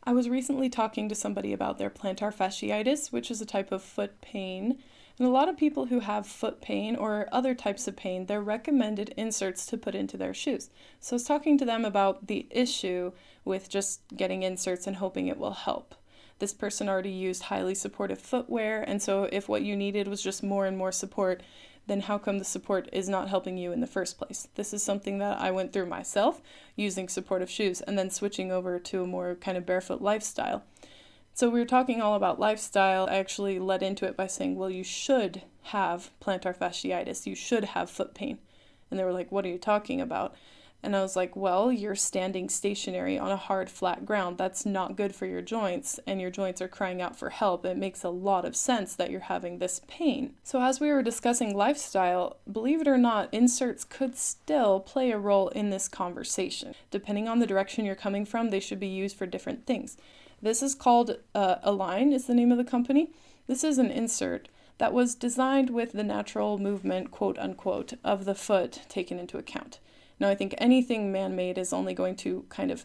I was recently talking to somebody about their plantar fasciitis, which is a type of foot pain. And a lot of people who have foot pain or other types of pain, they're recommended inserts to put into their shoes. So I was talking to them about the issue with just getting inserts and hoping it will help. This person already used highly supportive footwear, and so if what you needed was just more and more support, then how come the support is not helping you in the first place? This is something that I went through myself, using supportive shoes and then switching over to a more kind of barefoot lifestyle. So we were talking all about lifestyle. I actually led into it by saying, well, you should have plantar fasciitis. You should have foot pain. And they were like, what are you talking about? And I was like, well, you're standing stationary on a hard, flat ground. That's not good for your joints, and your joints are crying out for help. It makes a lot of sense that you're having this pain. So as we were discussing lifestyle, believe it or not, inserts could still play a role in this conversation. Depending on the direction you're coming from, they should be used for different things. This is called Align, is the name of the company. This is an insert that was designed with the natural movement, quote unquote, of the foot taken into account. Now, I think anything man-made is only going to kind of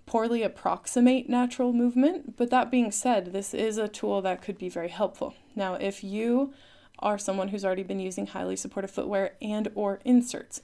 poorly approximate natural movement, but that being said, this is a tool that could be very helpful. Now, if you are someone who's already been using highly supportive footwear and or inserts,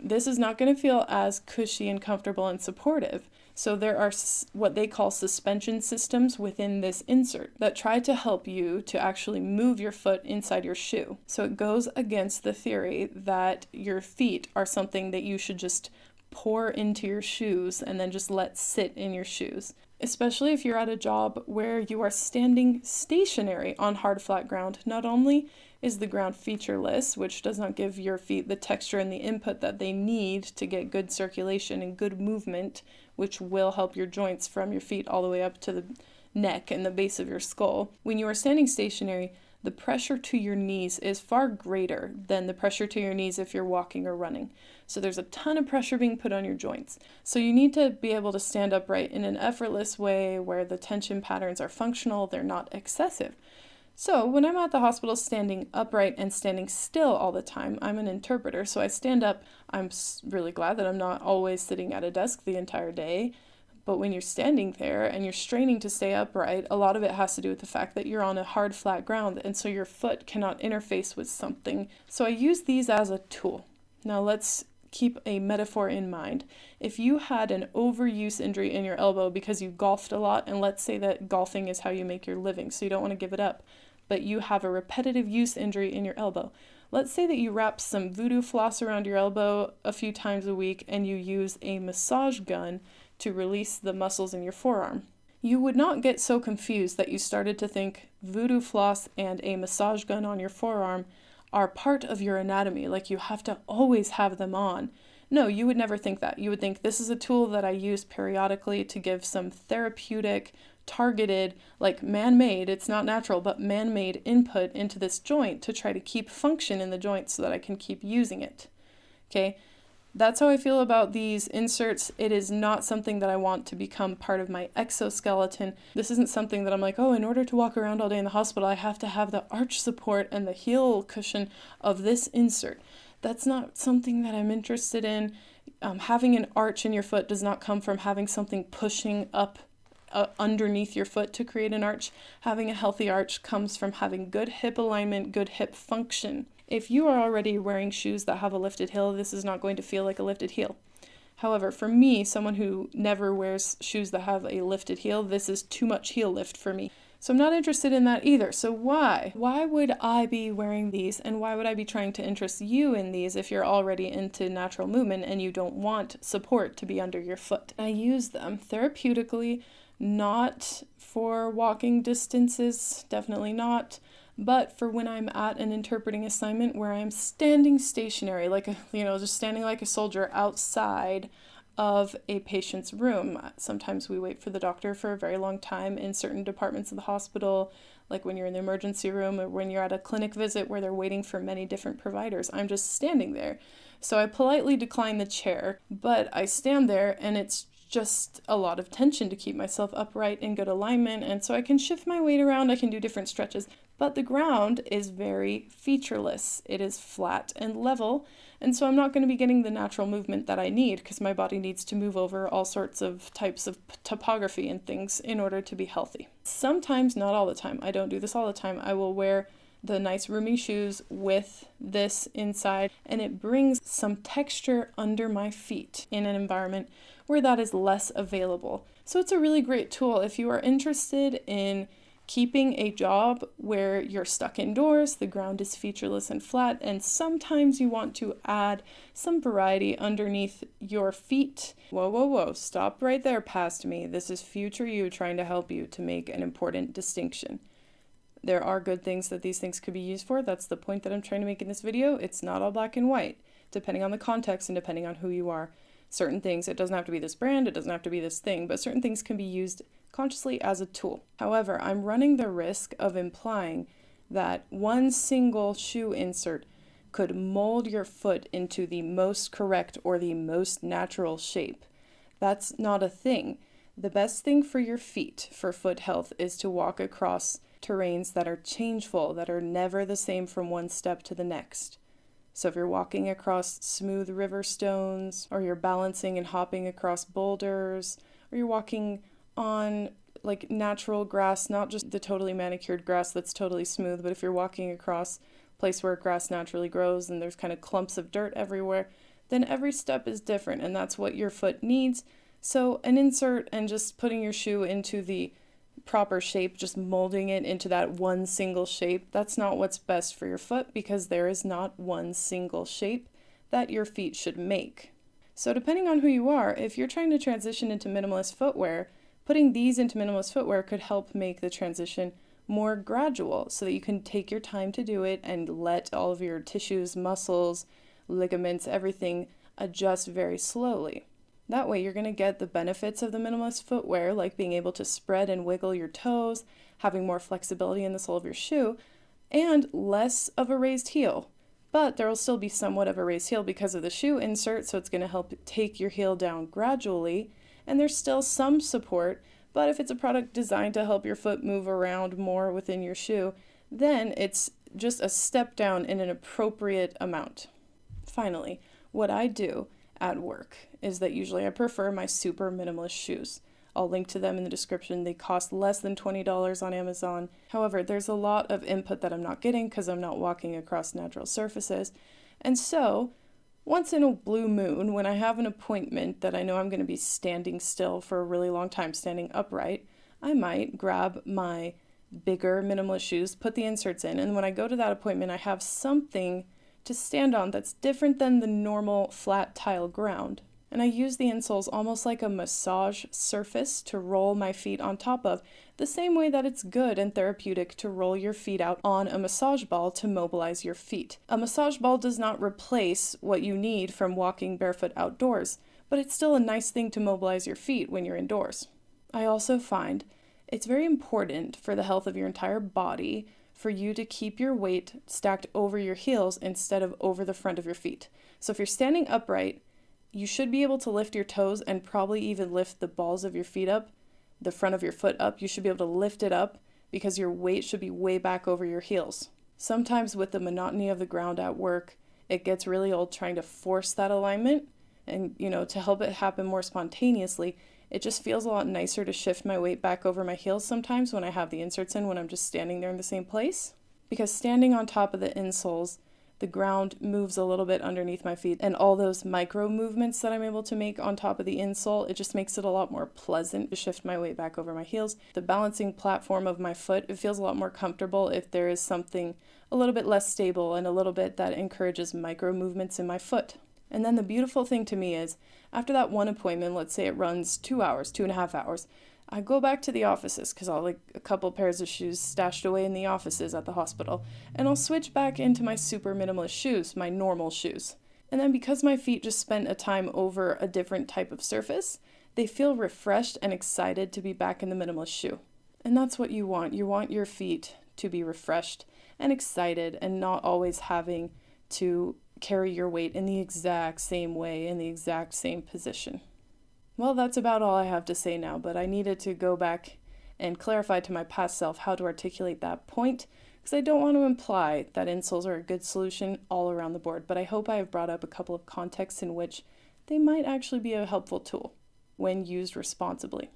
this is not going to feel as cushy and comfortable and supportive. So there are what they call suspension systems within this insert that try to help you to actually move your foot inside your shoe. So it goes against the theory that your feet are something that you should just pour into your shoes and then just let sit in your shoes. Especially if you're at a job where you are standing stationary on hard, flat ground. Not only is the ground featureless, which does not give your feet the texture and the input that they need to get good circulation and good movement, which will help your joints from your feet all the way up to the neck and the base of your skull. When you are standing stationary, the pressure to your knees is far greater than the pressure to your knees if you're walking or running. So there's a ton of pressure being put on your joints. So you need to be able to stand upright in an effortless way where the tension patterns are functional, they're not excessive. So when I'm at the hospital standing upright and standing still all the time, I'm an interpreter, so I stand up. I'm really glad that I'm not always sitting at a desk the entire day. But when you're standing there and you're straining to stay upright, a lot of it has to do with the fact that you're on a hard, flat ground, and so your foot cannot interface with something. So I use these as a tool. Now let's keep a metaphor in mind. If you had an overuse injury in your elbow because you golfed a lot, and let's say that golfing is how you make your living, so you don't want to give it up, but you have a repetitive use injury in your elbow. Let's say that you wrap some voodoo floss around your elbow a few times a week and you use a massage gun to release the muscles in your forearm. You would not get so confused that you started to think voodoo floss and a massage gun on your forearm are part of your anatomy, like you have to always have them on. No, you would never think that. You would think this is a tool that I use periodically to give some therapeutic, targeted, like man-made, it's not natural, but man-made input into this joint to try to keep function in the joint so that I can keep using it. Okay? That's how I feel about these inserts. It is not something that I want to become part of my exoskeleton. This isn't something that I'm like, oh, in order to walk around all day in the hospital, I have to have the arch support and the heel cushion of this insert. That's not something that I'm interested in. Having an arch in your foot does not come from having something pushing up underneath your foot to create an arch. Having a healthy arch comes from having good hip alignment, good hip function. If you are already wearing shoes that have a lifted heel, this is not going to feel like a lifted heel. However, for me, someone who never wears shoes that have a lifted heel, this is too much heel lift for me. So I'm not interested in that either. So why? Why would I be wearing these, and why would I be trying to interest you in these if you're already into natural movement and you don't want support to be under your foot? I use them therapeutically, not for walking distances, definitely not, but for when I'm at an interpreting assignment where I'm standing stationary, like just standing like a soldier outside of a patient's room. Sometimes we wait for the doctor for a very long time in certain departments of the hospital, like when you're in the emergency room or when you're at a clinic visit where they're waiting for many different providers. I'm just standing there. So I politely decline the chair, but I stand there and it's just a lot of tension to keep myself upright in good alignment, and so I can shift my weight around, I can do different stretches. But the ground is very featureless. It is flat and level, and so I'm not going to be getting the natural movement that I need because my body needs to move over all sorts of types of topography and things in order to be healthy. Sometimes, not all the time. I don't do this all the time. I will wear the nice roomy shoes with this inside, and it brings some texture under my feet in an environment where that is less available. So it's a really great tool if you are interested in keeping a job where you're stuck indoors, the ground is featureless and flat, and sometimes you want to add some variety underneath your feet. Whoa, whoa, whoa, stop right there past me. This is future you trying to help you to make an important distinction. There are good things that these things could be used for. That's the point that I'm trying to make in this video. It's not all black and white, depending on the context and depending on who you are. Certain things, it doesn't have to be this brand, it doesn't have to be this thing, but certain things can be used consciously as a tool. However, I'm running the risk of implying that one single shoe insert could mold your foot into the most correct or the most natural shape. That's not a thing. The best thing for your feet, for foot health, is to walk across terrains that are changeful, that are never the same from one step to the next. So if you're walking across smooth river stones, or you're balancing and hopping across boulders, or you're walking on like natural grass, not just the totally manicured grass that's totally smooth, but if you're walking across a place where grass naturally grows and there's kind of clumps of dirt everywhere, then every step is different, and that's what your foot needs. So an insert and just putting your shoe into the proper shape, just molding it into that one single shape, that's not what's best for your foot, because there is not one single shape that your feet should make. So depending on who you are, if you're trying to transition into minimalist footwear, putting these into minimalist footwear could help make the transition more gradual so that you can take your time to do it and let all of your tissues, muscles, ligaments, everything adjust very slowly. That way you're going to get the benefits of the minimalist footwear, like being able to spread and wiggle your toes, having more flexibility in the sole of your shoe, and less of a raised heel. But there will still be somewhat of a raised heel because of the shoe insert, so it's going to help take your heel down gradually. And there's still some support, but if it's a product designed to help your foot move around more within your shoe, then it's just a step down in an appropriate amount. Finally, what I do at work is that usually I prefer my super minimalist shoes. I'll link to them in the description. They cost less than $20 on Amazon. However, there's a lot of input that I'm not getting because I'm not walking across natural surfaces. And so, once in a blue moon, when I have an appointment that I know I'm going to be standing still for a really long time, standing upright, I might grab my bigger minimalist shoes, put the inserts in, and when I go to that appointment, I have something to stand on that's different than the normal flat tile ground. And I use the insoles almost like a massage surface to roll my feet on top of, the same way that it's good and therapeutic to roll your feet out on a massage ball to mobilize your feet. A massage ball does not replace what you need from walking barefoot outdoors, but it's still a nice thing to mobilize your feet when you're indoors. I also find it's very important for the health of your entire body for you to keep your weight stacked over your heels instead of over the front of your feet. So if you're standing upright, you should be able to lift your toes and probably even lift the balls of your feet up, the front of your foot up. You should be able to lift it up because your weight should be way back over your heels. Sometimes with the monotony of the ground at work, it gets really old trying to force that alignment, and to help it happen more spontaneously, it just feels a lot nicer to shift my weight back over my heels sometimes when I have the inserts in, when I'm just standing there in the same place. Because standing on top of the insoles, the ground moves a little bit underneath my feet, and all those micro movements that I'm able to make on top of the insole, it just makes it a lot more pleasant to shift my weight back over my heels. The balancing platform of my foot, it feels a lot more comfortable if there is something a little bit less stable and a little bit that encourages micro movements in my foot. And then the beautiful thing to me is, after that one appointment, let's say it runs 2 hours, 2.5 hours, I go back to the offices because I'll like a couple pairs of shoes stashed away in the offices at the hospital, and I'll switch back into my super minimalist shoes, my normal shoes. And then because my feet just spent a time over a different type of surface, they feel refreshed and excited to be back in the minimalist shoe. And that's what you want. You want your feet to be refreshed and excited and not always having to carry your weight in the exact same way, in the exact same position. Well, that's about all I have to say now, but I needed to go back and clarify to my past self how to articulate that point, because I don't want to imply that insoles are a good solution all around the board, but I hope I have brought up a couple of contexts in which they might actually be a helpful tool when used responsibly.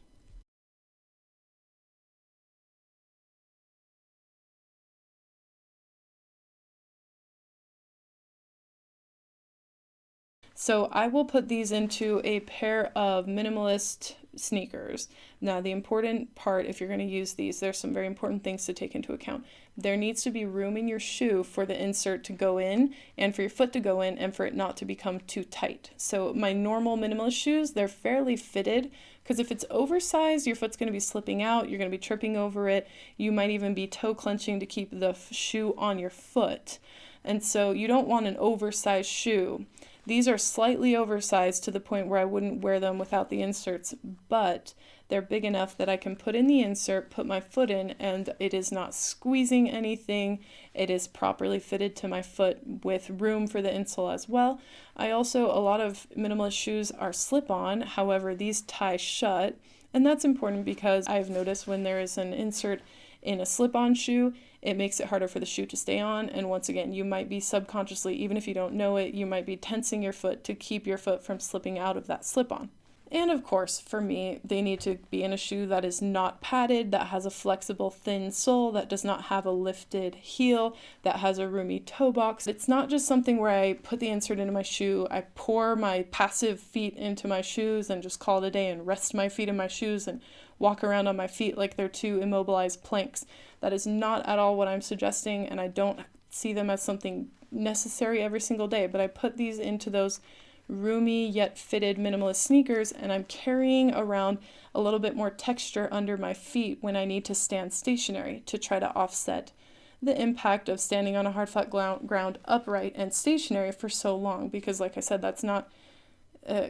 So I will put these into a pair of minimalist sneakers. Now, the important part, if you're going to use these, there's some very important things to take into account. There needs to be room in your shoe for the insert to go in and for your foot to go in and for it not to become too tight. So my normal minimalist shoes, they're fairly fitted because if it's oversized, your foot's going to be slipping out, you're going to be tripping over it, you might even be toe clenching to keep the shoe on your foot. And so you don't want an oversized shoe. These are slightly oversized to the point where I wouldn't wear them without the inserts, but they're big enough that I can put in the insert, put my foot in, and it is not squeezing anything. It is properly fitted to my foot with room for the insole as well. A lot of minimalist shoes are slip-on, however, these tie shut, and that's important because I've noticed when there is an insert in a slip-on shoe, it makes it harder for the shoe to stay on, and once again, you might be subconsciously, even if you don't know it, you might be tensing your foot to keep your foot from slipping out of that slip-on. And of course, for me, they need to be in a shoe that is not padded, that has a flexible, thin sole, that does not have a lifted heel, that has a roomy toe box. It's not just something where I put the insert into my shoe, I pour my passive feet into my shoes and just call it a day and rest my feet in my shoes and walk around on my feet like they're two immobilized planks. That is not at all what I'm suggesting, and I don't see them as something necessary every single day, but I put these into those roomy yet fitted minimalist sneakers, and I'm carrying around a little bit more texture under my feet when I need to stand stationary to try to offset the impact of standing on a hard flat ground upright and stationary for so long, because like I said, that's not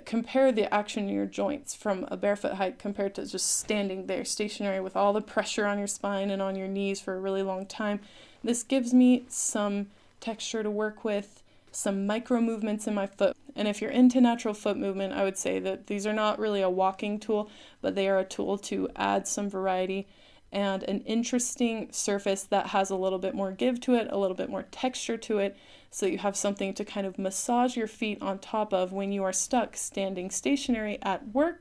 compare the action in your joints from a barefoot height compared to just standing there stationary with all the pressure on your spine and on your knees for a really long time. This gives me some texture to work with, some micro movements in my foot. And if you're into natural foot movement, I would say that these are not really a walking tool, but they are a tool to add some variety and an interesting surface that has a little bit more give to it, a little bit more texture to it, so you have something to kind of massage your feet on top of when you are stuck standing stationary at work